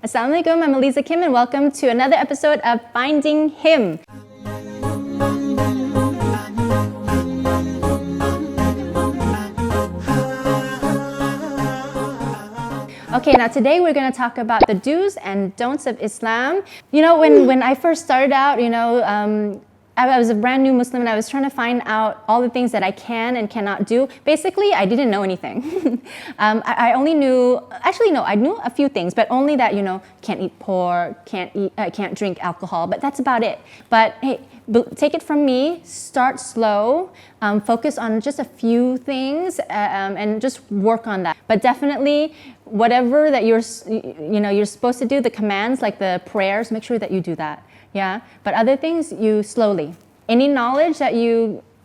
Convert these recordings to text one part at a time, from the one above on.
Assalamu alaikum, I'm Aliza Kim and welcome to another episode of Finding Him. Okay, now today we're going to talk about the do's and don'ts of Islam. You know, when I first started out, I was a brand new Muslim and I was trying to find out all the things that I can and cannot do. Basically, I didn't know anything. I only knew, I knew a few things, but only that, can't eat pork, can't drink alcohol, but that's about it. But hey, take it from me, start slow, focus on just a few things and just work on that. But definitely, whatever that you're supposed to do, the commands like the prayers, make sure that you do that. Yeah, but other things, you slowly. Any knowledge that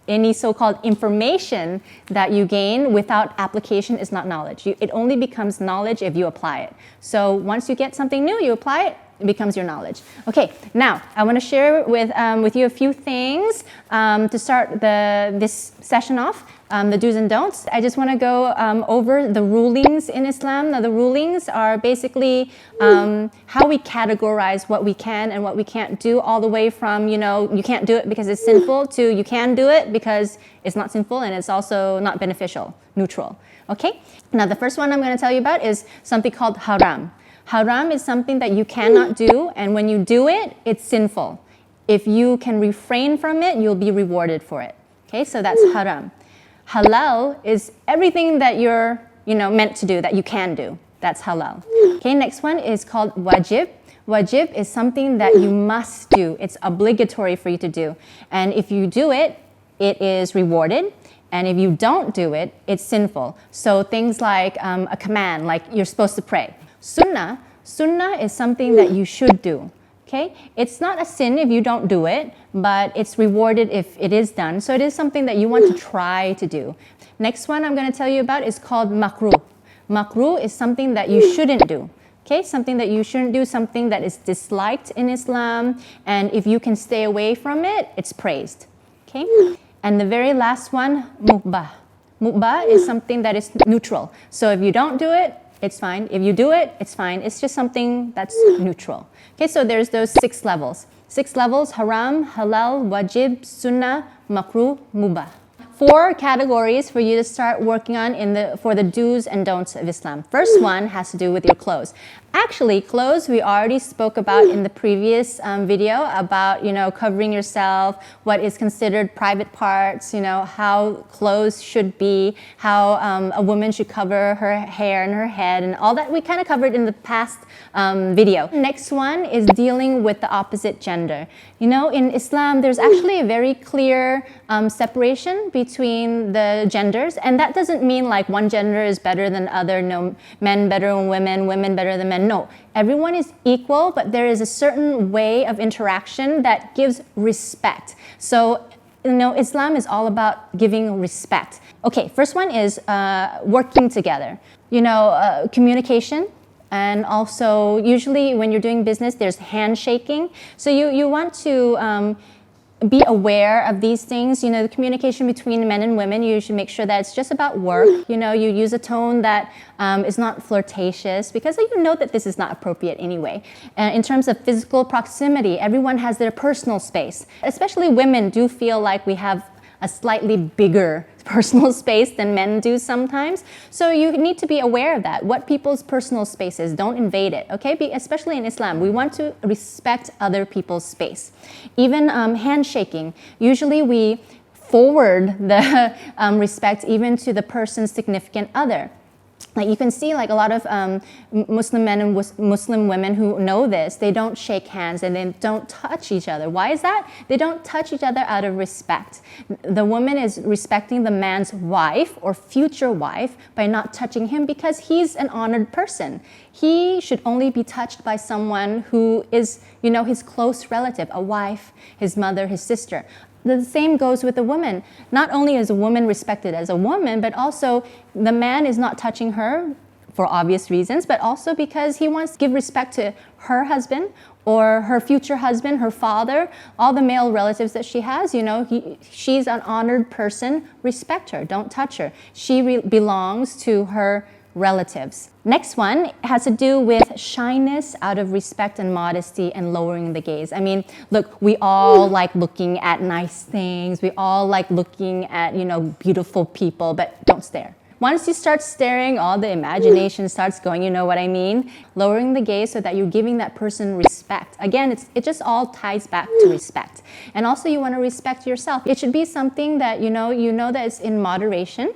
any so-called information that you gain without application is not knowledge. It only becomes knowledge if you apply it. So once you get something new, you apply it, it becomes your knowledge. Okay, now I want to share with you a few things to start this session off. The do's and don'ts. I just want to go over the rulings in Islam. Now the rulings are basically how we categorize what we can and what we can't do, all the way from, you can't do it because it's sinful to you can do it because it's not sinful and it's also not beneficial, neutral. Okay? Now the first one I'm going to tell you about is something called haram. Haram is something that you cannot do, and when you do it, it's sinful. If you can refrain from it, you'll be rewarded for it. Okay? So that's haram. Halal is everything that you're, meant to do, that you can do. That's halal. Okay, next one is called wajib. Wajib is something that you must do. It's obligatory for you to do. And if you do it, it is rewarded. And if you don't do it, it's sinful. So things like a command, like you're supposed to pray. Sunnah is something that you should do. Okay, it's not a sin if you don't do it, but it's rewarded if it is done. So it is something that you want to try to do. Next one I'm going to tell you about is called makruh. Makruh is something that you shouldn't do. Okay, something that you shouldn't do, something that is disliked in Islam, and if you can stay away from it, it's praised. Okay, and the very last one, mubah. Mubah is something that is neutral. So if you don't do it, it's fine. If you do it, it's fine. It's just something that's neutral. Okay, so there's those 6 levels. 6 levels: haram, halal, wajib, sunnah, makruh, mubah. 4 categories for you to start working on for the do's and don'ts of Islam. First one has to do with your clothes. Actually, clothes we already spoke about in the previous video about, covering yourself, what is considered private parts, how clothes should be, how a woman should cover her hair and her head, and all that we kind of covered in the past video. Next one is dealing with the opposite gender. In Islam, there's actually a very clear separation between the genders, and that doesn't mean like one gender is better than other, no, men better than women, women better than men. No, everyone is equal, but there is a certain way of interaction that gives respect. So, Islam is all about giving respect. Okay, first one is working together. Communication. And also, usually when you're doing business, there's handshaking. So you want to be aware of these things. The communication between men and women, you should make sure that it's just about work. You use a tone that is not flirtatious, because you know that this is not appropriate anyway. In terms of physical proximity, everyone has their personal space. Especially women do feel like we have a slightly bigger personal space than men do sometimes. So you need to be aware of that, what people's personal space is. Don't invade it, okay? Especially in Islam, we want to respect other people's space. Even handshaking, usually we forward the respect even to the person's significant other. Like you can see, like a lot of Muslim men and Muslim women who know this, they don't shake hands and they don't touch each other. Why is that? They don't touch each other out of respect. The woman is respecting the man's wife or future wife by not touching him because he's an honored person. He should only be touched by someone who is, his close relative, a wife, his mother, his sister. The same goes with the woman. Not only is a woman respected as a woman, but also the man is not touching her for obvious reasons, but also because he wants to give respect to her husband or her future husband, her father, all the male relatives that she has. She's an honored person. Respect her. Don't touch her. She belongs to her relatives. Next one has to do with shyness out of respect and modesty and lowering the gaze. I mean, look, we all like looking at nice things. We all like looking at, beautiful people, but don't stare. Once you start staring, all the imagination starts going, you know what I mean? Lowering the gaze so that you're giving that person respect. Again, it just all ties back to respect. And also you want to respect yourself. It should be something that you know that it's in moderation.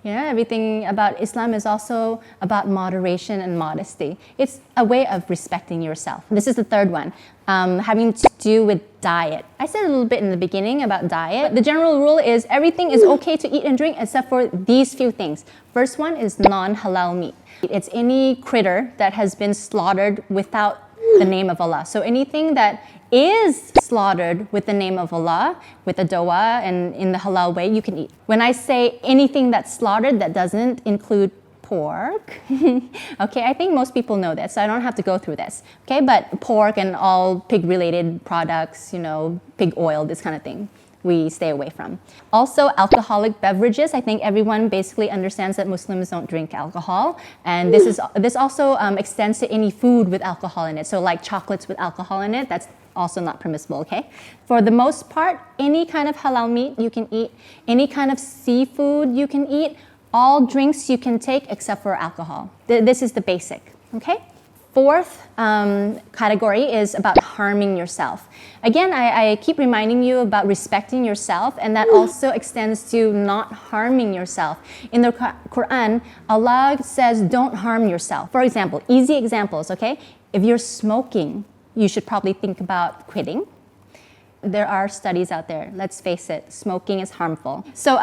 Yeah, everything about Islam is also about moderation and modesty. It's a way of respecting yourself. This is the third one, having to do with diet. I said a little bit in the beginning about diet. But the general rule is everything is okay to eat and drink except for these few things. First one is non-halal meat. It's any critter that has been slaughtered without the name of Allah. So anything that is slaughtered with the name of Allah, with a dua and in the halal way, you can eat. When I say anything that's slaughtered, that doesn't include pork. Okay, I think most people know this, so I don't have to go through this. Okay, but pork and all pig-related products, pig oil, this kind of thing, we stay away from. Also, alcoholic beverages. I think everyone basically understands that Muslims don't drink alcohol, and this also extends to any food with alcohol in it. So like chocolates with alcohol in it, that's also not permissible, okay? For the most part, any kind of halal meat you can eat, any kind of seafood you can eat, all drinks you can take except for alcohol. This is the basic, okay? Fourth category is about harming yourself. Again, I keep reminding you about respecting yourself, and that also extends to not harming yourself. In the Quran, Allah says don't harm yourself. For example, easy examples, okay? If you're smoking, you should probably think about quitting. There are studies out there, let's face it, smoking is harmful. So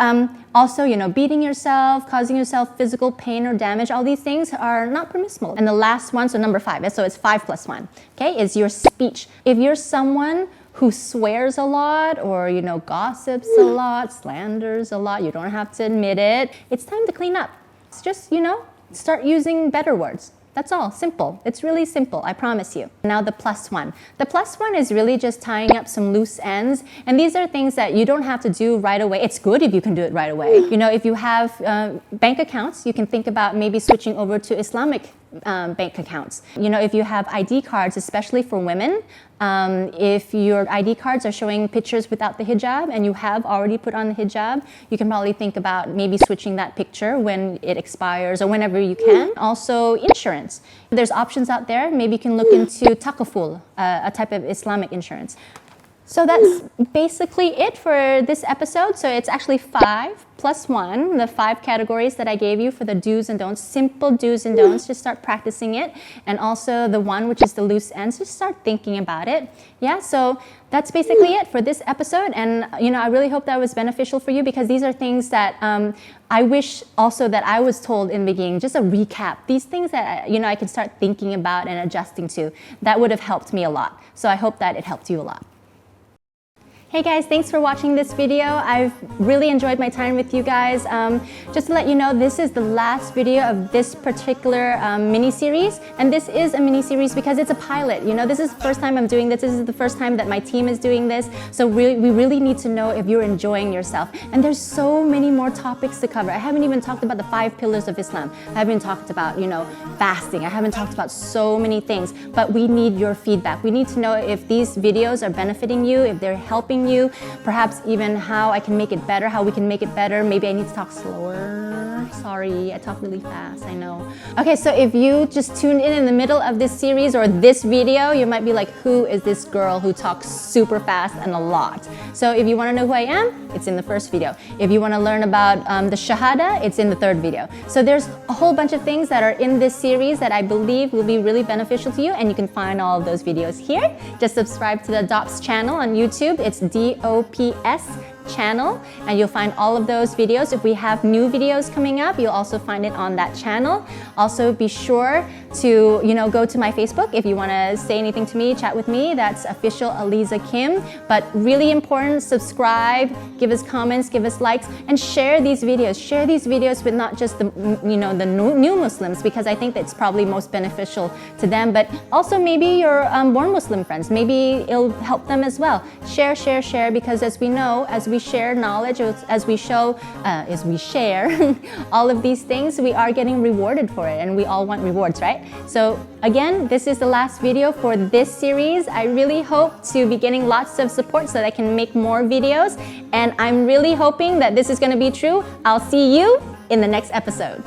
also, beating yourself, causing yourself physical pain or damage, all these things are not permissible. And the last one, so number 5, so it's 5 plus 1, okay, is your speech. If you're someone who swears a lot or, gossips a lot, slanders a lot, you don't have to admit it, it's time to clean up. It's just, start using better words. That's all, simple. It's really simple, I promise you. Now the plus one. The plus one is really just tying up some loose ends. And these are things that you don't have to do right away. It's good if you can do it right away. If you have bank accounts, you can think about maybe switching over to Islamic bank accounts. If you have ID cards, especially for women, if your ID cards are showing pictures without the hijab and you have already put on the hijab, you can probably think about maybe switching that picture when it expires or whenever you can. Also, insurance. There's options out there. Maybe you can look into takaful, a type of Islamic insurance. So that's basically it for this episode. So it's actually 5 plus 1, the 5 categories that I gave you for the do's and don'ts, simple do's and don'ts, just start practicing it. And also the one, which is the loose ends, just start thinking about it. Yeah, so that's basically it for this episode. And, I really hope that was beneficial for you because these are things that I wish also that I was told in the beginning, just a recap. These things that, I can start thinking about and adjusting to, that would have helped me a lot. So I hope that it helped you a lot. Hey guys, thanks for watching this video. I've really enjoyed my time with you guys. Just to let you know, this is the last video of this particular mini-series. And this is a mini-series because it's a pilot. This is the first time I'm doing this. This is the first time that my team is doing this. So we really need to know if you're enjoying yourself. And there's so many more topics to cover. I haven't even talked about the 5 pillars of Islam. I haven't talked about, fasting. I haven't talked about so many things. But we need your feedback. We need to know if these videos are benefiting you, if they're helping you, perhaps even how I can make it better, how we can make it better. Maybe I need to talk slower. Sorry, I talk really fast, I know. Okay, so if you just tuned in the middle of this series or this video, you might be like, who is this girl who talks super fast and a lot? So if you want to know who I am, it's in the first video. If you want to learn about the Shahada, it's in the third video. So there's a whole bunch of things that are in this series that I believe will be really beneficial to you, and you can find all of those videos here. Just subscribe to the DOPS channel on YouTube. It's DOPS channel, and you'll find all of those videos. If we have new videos coming up, you'll also find it on that channel. Also, be sure to go to my Facebook if you want to say anything to me, chat with me. That's official Aliza Kim. But really important, subscribe, give us comments, give us likes, and share these videos. Share these videos with not just the the new Muslims, because I think that's probably most beneficial to them, but also maybe your born Muslim friends. Maybe it'll help them as well. Share, because as we know, as we share knowledge, as we show, as we share all of these things, we are getting rewarded for it, and we all want rewards, right? So again, this is the last video for this series. I really hope to be getting lots of support so that I can make more videos, and I'm really hoping that this is going to be true. I'll see you in the next episode.